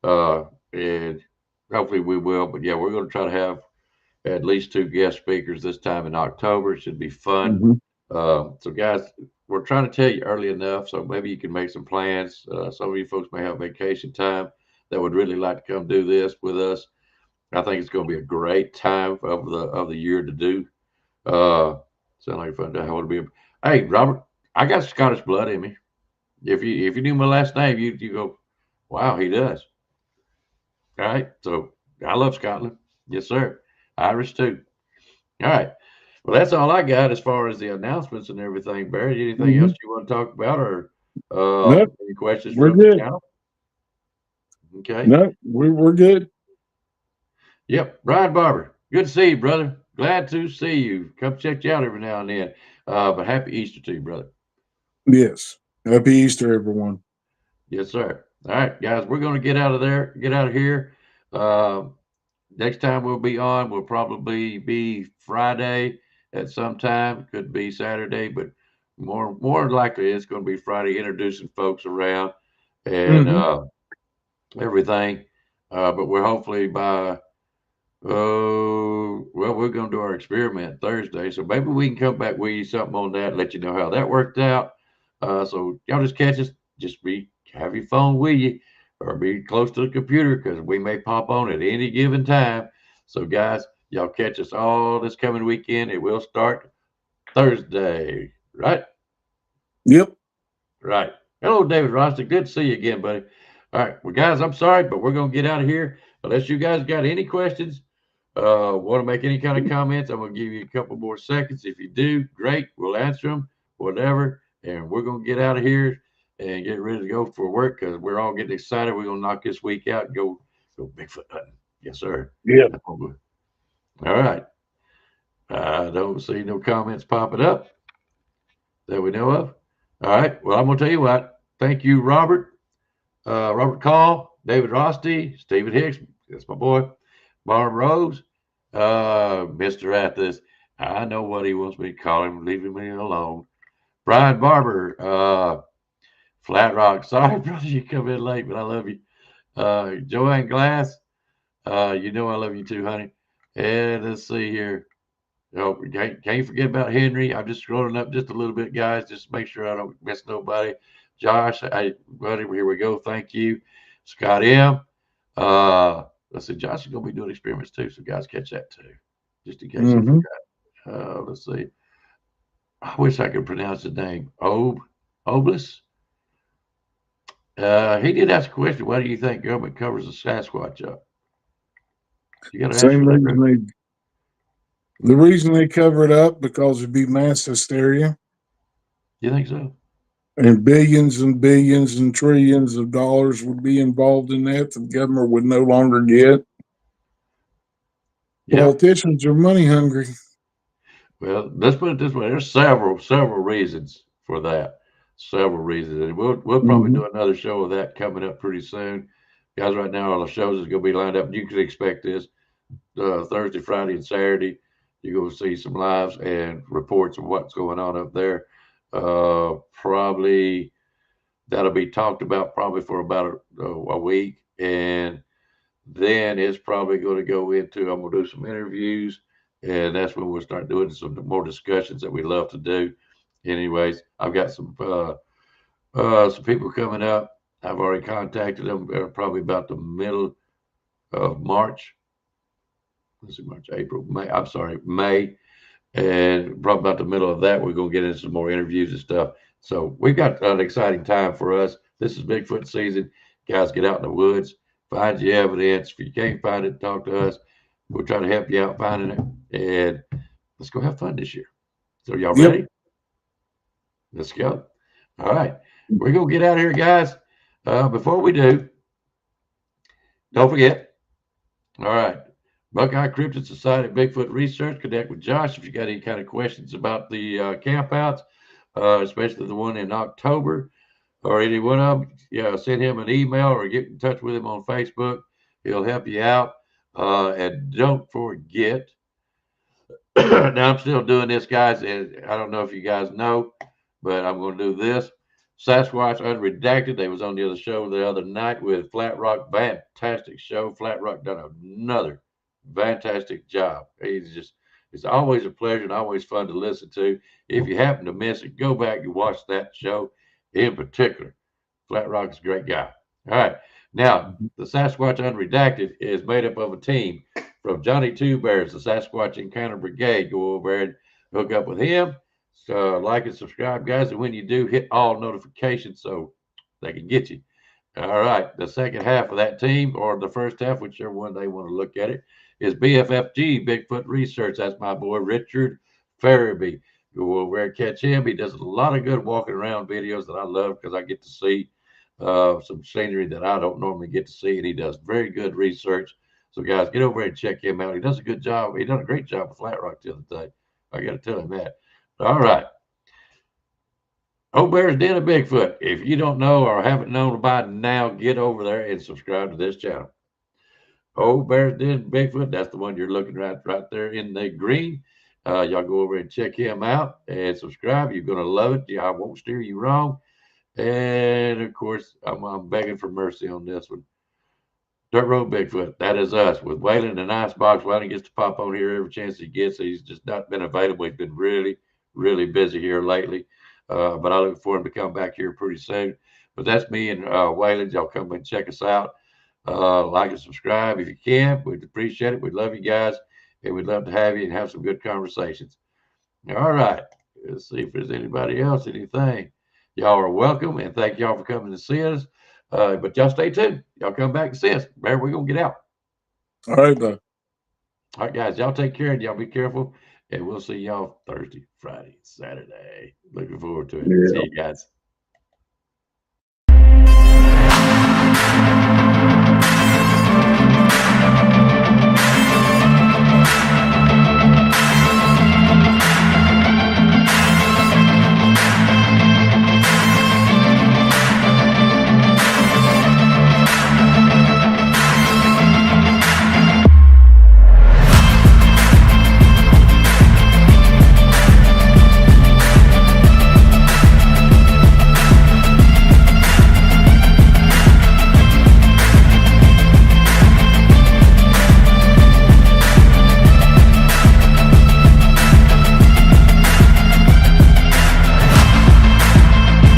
C: And hopefully we will. But yeah, we're gonna try to have at least 2 guest speakers this time in October. It should be fun.
A: Mhm.
C: So guys, we're trying to tell you early enough, so maybe you can make some plans. Some of you folks may have vacation time that would really like to come do this with us. I think it's going to be a great time of the year to do. Sound like fun. How would it be? Hey, Robert, I got Scottish blood in me. If you knew my last name, you go, wow, he does. All right, so I love Scotland. Yes, sir. Irish too. All right. Well, that's all I got as far as the announcements and everything. Barry, anything else you want to talk about, or
A: Nope,
C: any questions
A: we're
C: from the
A: good.
C: channel? Okay.
A: No, we're good.
C: Yep. Brian Barber, good to see you, brother. Glad to see you. Come check you out every now and then. But happy Easter to you, brother.
A: Yes. Happy Easter, everyone.
C: Yes, sir. All right, guys, we're going to get out of here. Uh, Next time we'll be on will probably be Friday at some time. Could be Saturday, but more likely it's going to be Friday, introducing folks around and
A: Mm-hmm.
C: everything. But we're hopefully by well, we're going to do our experiment Thursday, so maybe we can come back with you something on that, let you know how that worked out. So y'all just catch us. Just have your phone with you, or be close to the computer because we may pop on at any given time. So guys, y'all catch us all this coming weekend. It will start Thursday, right?
A: Yep.
C: Right. Hello, David Roston. Good to see you again, buddy. All right. Well, guys, I'm sorry, but we're going to get out of here. Unless you guys got any questions, want to make any kind of comments, I'm going to give you a couple more seconds. If you do, great. We'll answer them, whatever. And we're going to get out of here and get ready to go for work because we're all getting excited. We're going to knock this week out and go Bigfoot hunting. Yes, sir.
A: Yeah.
C: All right. I don't see no comments popping up that we know of. All right. Well, I'm going to tell you what. Thank you, Robert. Robert Call, David Rosty, Stephen Hicks, that's my boy, Barb Rose, Mr. Athos. I know what he wants me to call him, leaving me alone. Brian Barber, Flat Rock. Sorry, brother, you come in late, but I love you. Joanne Glass, you know I love you too, honey. And let's see here. Oh, can't forget about Henry. I'm just scrolling up just a little bit, guys, just to make sure I don't miss nobody. Josh, buddy, here we go. Thank you. Scott M. Let's see, Josh is going to be doing experiments too, so guys catch that too, just in case I
A: Mm-hmm.
C: forgot. Let's see. I wish I could pronounce his name. Oblis. He did ask a question. Why do you think government covers the Sasquatch up? You got an answer
A: Same
C: for that,
A: reason
C: Rick?
A: the reason they cover it up because it'd be mass hysteria
C: You think so?
A: and billions and trillions of dollars would be involved in that. The government would no longer get.
C: Yep.
A: Politicians are money hungry.
C: Well, let's put it this way. There's several reasons for that. Several reasons. And we'll probably
A: Mm-hmm.
C: do another show of that coming up pretty soon. Guys, right now all the shows is gonna be lined up. You can expect this Thursday, Friday, and Saturday. You're gonna see some lives and reports of what's going on up there. Probably that'll be talked about probably for about a week. And then it's probably going to go into, I'm going to do some interviews, and that's when we'll start doing some more discussions that we love to do. Anyways, I've got some people coming up. I've already contacted them probably about the middle of March. Let's see, March, April, May. I'm sorry, May. And probably about the middle of that, we're going to get into some more interviews and stuff. So we've got an exciting time for us. This is Bigfoot season. Guys, get out in the woods, find your evidence. If you can't find it, talk to us. We'll try to help you out finding it. And let's go have fun this year. So y'all
A: Yep.
C: ready? Let's go. All right. We're going to get out of here, guys. Before we do, don't forget. All right. Buckeye Cryptid Society Bigfoot Research. Connect with Josh if you got any kind of questions about the campouts, especially the one in October or any one of them. Yeah, send him an email or get in touch with him on Facebook. He'll help you out. And don't forget, now I'm still doing this, guys, and I don't know if you guys know, but I'm going to do this. Sasquatch Unredacted. They was on the other show the other night with Flat Rock. Fantastic show. Flat Rock done another fantastic job. It's always a pleasure and always fun to listen to. If you happen to miss it, go back and watch that show in particular. Flat Rock is a great guy. All right. Now, the Sasquatch Unredacted is made up of a team from Johnny Two Bears, the Sasquatch Encounter Brigade. Go over and hook up with him. So like and subscribe, guys. And when you do, hit all notifications so they can get you. All right. The second half of that team, or the first half, whichever one they want to look at it, is BFFG, Bigfoot Research. That's my boy, Richard Farabee. Go over and catch him. He does a lot of good walking around videos that I love because I get to see some scenery that I don't normally get to see. And he does very good research. So, guys, get over and check him out. He does a good job. He done a great job with Flat Rock the other day. I got to tell him that. All right. Old Bear's Den of Bigfoot. If you don't know or haven't known about it now, get over there and subscribe to this channel. Old Bear's Den of Bigfoot. That's the one you're looking at right there in the green. Y'all go over and check him out and subscribe. You're going to love it. I won't steer you wrong. And of course, I'm begging for mercy on this one. Dirt Road Bigfoot. That is us with Waylon and Icebox. Waylon gets to pop on here every chance he gets. He's just not been available. He's been really, really busy here lately. But I look for him to come back here pretty soon. But that's me and Waylon. Y'all come and check us out. Like and subscribe if you can. We'd appreciate it. We'd love you guys. And we'd love to have you and have some good conversations. All right. Let's see if there's anybody else, anything. Y'all are welcome. And thank y'all for coming to see us. But y'all stay tuned. Y'all come back and see us. Man, we're going to get out.
A: All right, bud.
C: All right, guys. Y'all take care and y'all be careful. And we'll see y'all Thursday, Friday, Saturday. Looking forward to it.
A: Yeah.
C: See you guys.